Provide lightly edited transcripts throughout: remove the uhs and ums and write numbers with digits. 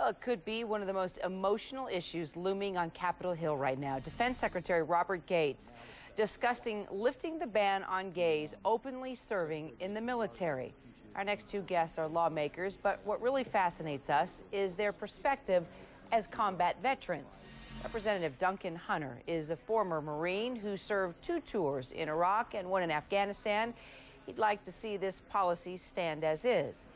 Well, it could be one of the most emotional issues looming on Capitol Hill right now. Defense Secretary Robert Gates discussing lifting the ban on gays openly serving in the military. Our next two guests are lawmakers, but what really fascinates us is their perspective as combat veterans. Representative Duncan Hunter is a former Marine who served 2 tours in Iraq and 1 in Afghanistan. He'd like to see this policy stand as is.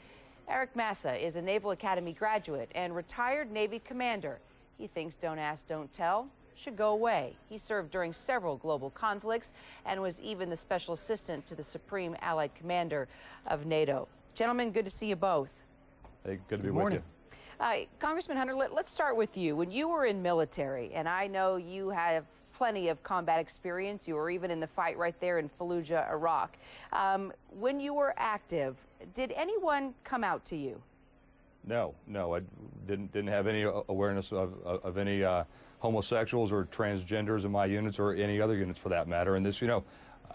Eric Massa is a Naval Academy graduate and retired Navy commander. He thinks don't ask, don't tell should go away. He served during several global conflicts and was even the special assistant to the Supreme Allied Commander of NATO. Gentlemen, good to see you both. Hey, good to be with you. Congressman Hunter, let's start with you. When you were in military, and I know you have plenty of combat experience, you were even in the fight right there in Fallujah, Iraq. When you were active, did anyone come out to you? No, I didn't have any awareness of any homosexuals or transgenders in my units or any other units for that matter. And this,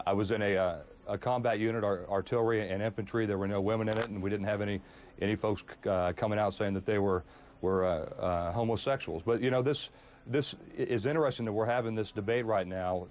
I was in a combat unit, artillery and infantry. There were no women in it, and we didn't have any folks coming out saying that they were homosexuals. But this is interesting that we're having this debate right now.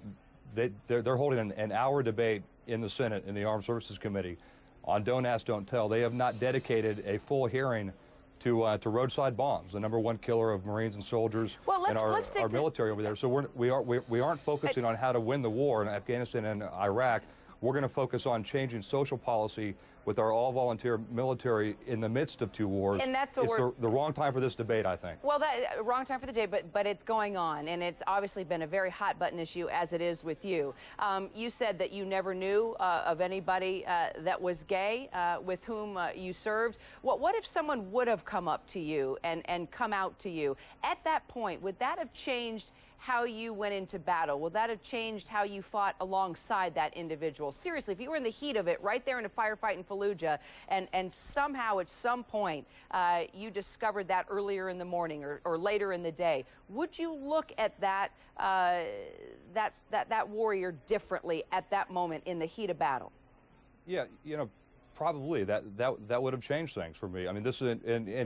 They're holding an hour debate in the Senate in the Armed Services Committee on Don't Ask, Don't Tell. They have not dedicated a full hearing to roadside bombs, the #1 killer of Marines and soldiers in our military over there. So we aren't focusing on how to win the war in Afghanistan and Iraq. We're going to focus on changing social policy with our all-volunteer military in the midst of 2 wars. And that's the wrong time for this debate, I think. Well, wrong time for the debate, but it's going on, and it's obviously been a very hot-button issue, as it is with you. You said that you never knew of anybody that was gay with whom you served. What if someone would have come up to you and come out to you? At that point, would that have changed how you went into battle? Will that have changed how you fought alongside that individual? Seriously, if you were in the heat of it, right there in a firefight in Fallujah, and somehow at some point you discovered that earlier in the morning or later in the day, would you look at that warrior differently at that moment in the heat of battle? Yeah, probably that would have changed things for me. I mean, this is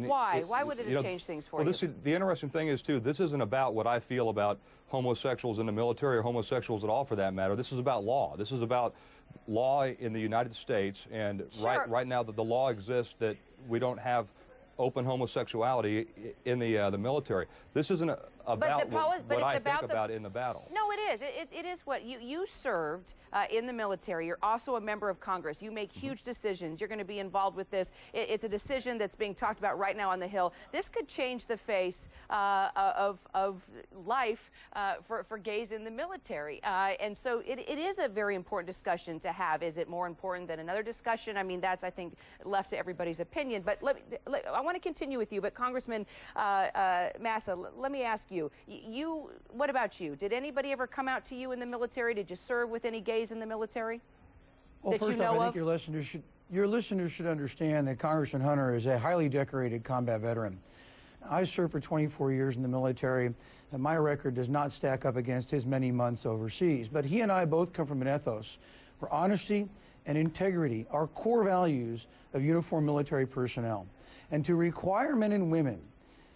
why? Why would it have changed things for you? The interesting thing is too, this isn't about what I feel about homosexuals in the military or homosexuals at all, for that matter. This is about law. This is about law in the United States, and right now that the law exists that we don't have open homosexuality in the military. This isn't about what I think about in the battle. No, it is. It is what you served in the military. You're also a member of Congress. You make huge decisions. You're going to be involved with this. It's a decision that's being talked about right now on the Hill. This could change the face of life for gays in the military. And so it is a very important discussion to have. Is it more important than another discussion? I mean, that's, I think, left to everybody's opinion. But I want to continue with you. But Congressman Massa, let me ask you. What about you? Did anybody ever come out to you in the military? Did you serve with any gays in the military? Well, first off, I think your listeners should understand that Congressman Hunter is a highly decorated combat veteran. I served for 24 years in the military, and my record does not stack up against his many months overseas. But he and I both come from an ethos where honesty and integrity are core values of uniformed military personnel. And to require men and women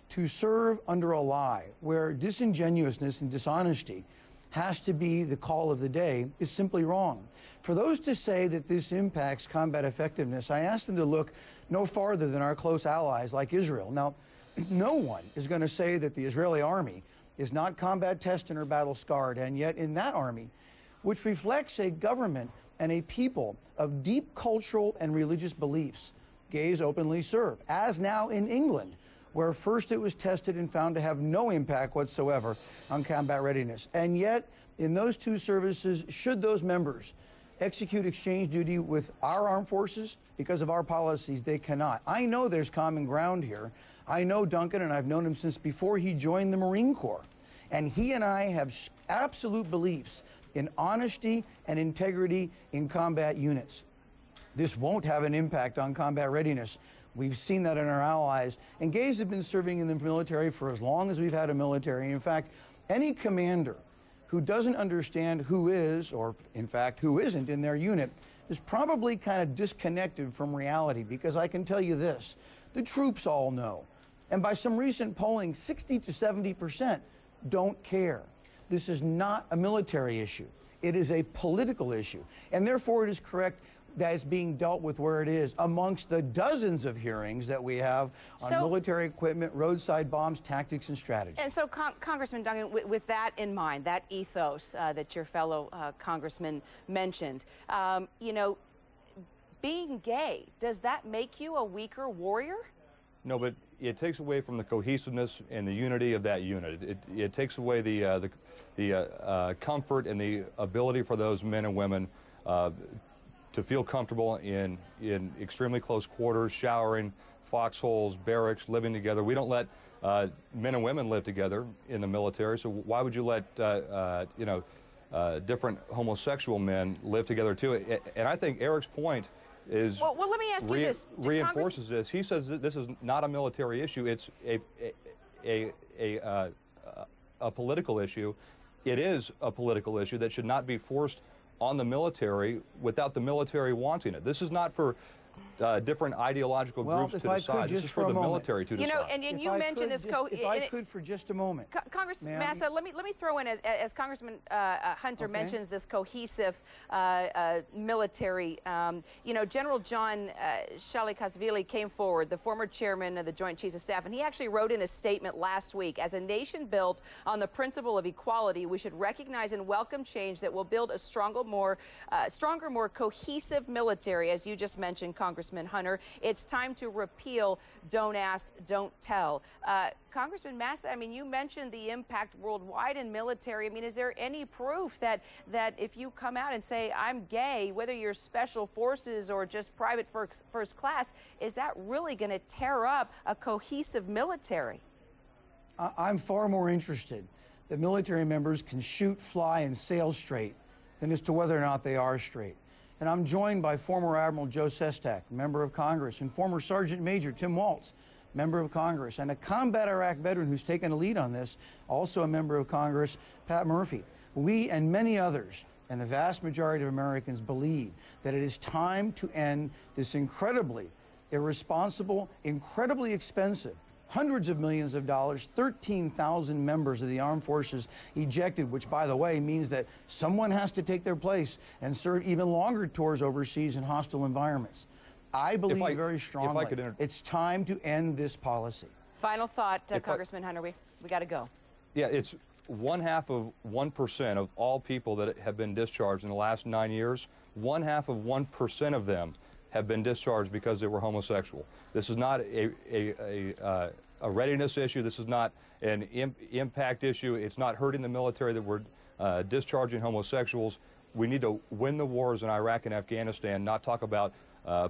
to serve under a lie where disingenuousness and dishonesty has to be the call of the day is simply wrong. For those to say that this impacts combat effectiveness, I ask them to look no farther than our close allies like Israel. Now, no one is going to say that the Israeli army is not combat tested or battle scarred, and yet in that army, which reflects a government and a people of deep cultural and religious beliefs, gays openly serve, as now in England, where first it was tested and found to have no impact whatsoever on combat readiness. And yet, in those 2 services, should those members execute exchange duty with our armed forces, because of our policies, they cannot. I know there's common ground here. I know Duncan, and I've known him since before he joined the Marine Corps. And he and I have absolute beliefs in honesty and integrity in combat units. This won't have an impact on combat readiness. We've seen that in our allies. And gays have been serving in the military for as long as we've had a military. In fact, any commander who doesn't understand who is, or in fact, who isn't in their unit, is probably kind of disconnected from reality, because I can tell you this, the troops all know And by some recent polling, 60 to 70% don't care. This is not a military issue. It is a political issue. And therefore, it is correct that it's being dealt with where it is amongst the dozens of hearings that we have on military equipment, roadside bombs, tactics, and strategy. And so, Congressman Duncan, with that in mind, that ethos that your fellow congressman mentioned, you know, being gay, does that make you a weaker warrior? No, but it takes away from the cohesiveness and the unity of that unit. It takes away the comfort and the ability for those men and women to feel comfortable in extremely close quarters, showering, foxholes, barracks, living together. We don't let men and women live together in the military, so why would you let you know, different homosexual men live together too? And I think Eric's point is well, let me ask you this. Reinforces this. He says that this is not a military issue. It's a political issue. It is a political issue that should not be forced on the military without the military wanting it. This is not for different ideological groups to decide. This is for the military to decide. You know, and you mentioned this. If I could for just a moment, Congressman Massa, let me throw in as Congressman Hunter mentions this cohesive military. You know, General John Shalikashvili came forward, the former chairman of the Joint Chiefs of Staff, and he actually wrote in a statement last week: "As a nation built on the principle of equality, we should recognize and welcome change that will build a stronger, more cohesive military." As you just mentioned, Congressman Hunter, it's time to repeal Don't Ask, Don't Tell. Congressman Massa, I mean, you mentioned the impact worldwide in military. I mean, is there any proof that if you come out and say, I'm gay, whether you're special forces or just private first class, is that really going to tear up a cohesive military? I'm far more interested that military members can shoot, fly, and sail straight than as to whether or not they are straight. And I'm joined by former Admiral Joe Sestak, member of Congress, and former Sergeant Major Tim Waltz, member of Congress, and a combat Iraq veteran who's taken a lead on this, also a member of Congress, Pat Murphy. We and many others, and the vast majority of Americans, believe that it is time to end this incredibly irresponsible, incredibly expensive, hundreds of millions of dollars, 13,000 members of the armed forces ejected, which, by the way, means that someone has to take their place and serve even longer tours overseas in hostile environments. I believe very strongly it's time to end this policy. Final thought, Congressman Hunter, we got to go. Yeah, it's 0.5% of all people that have been discharged in the last 9 years. 0.5% of them have been discharged because they were homosexual. This is not a readiness issue. This is not an impact issue. It's not hurting the military that we're discharging homosexuals. We need to win the wars in Iraq and Afghanistan, not talk about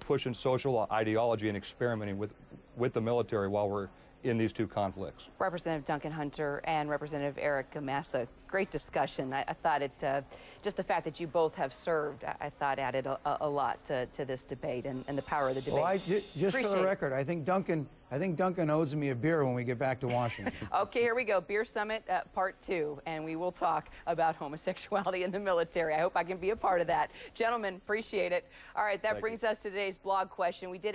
pushing social ideology and experimenting with the military while we're in these two conflicts. Representative Duncan Hunter and Representative Eric Massa, great discussion. I thought it, just the fact that you both have served, I thought added a lot to this debate and the power of the debate. Well, just for the record, I think Duncan owes me a beer when we get back to Washington. Okay, here we go. Beer Summit Part 2, and we will talk about homosexuality in the military. I hope I can be a part of that. Gentlemen, appreciate it. All right, that brings us to today's blog question. We did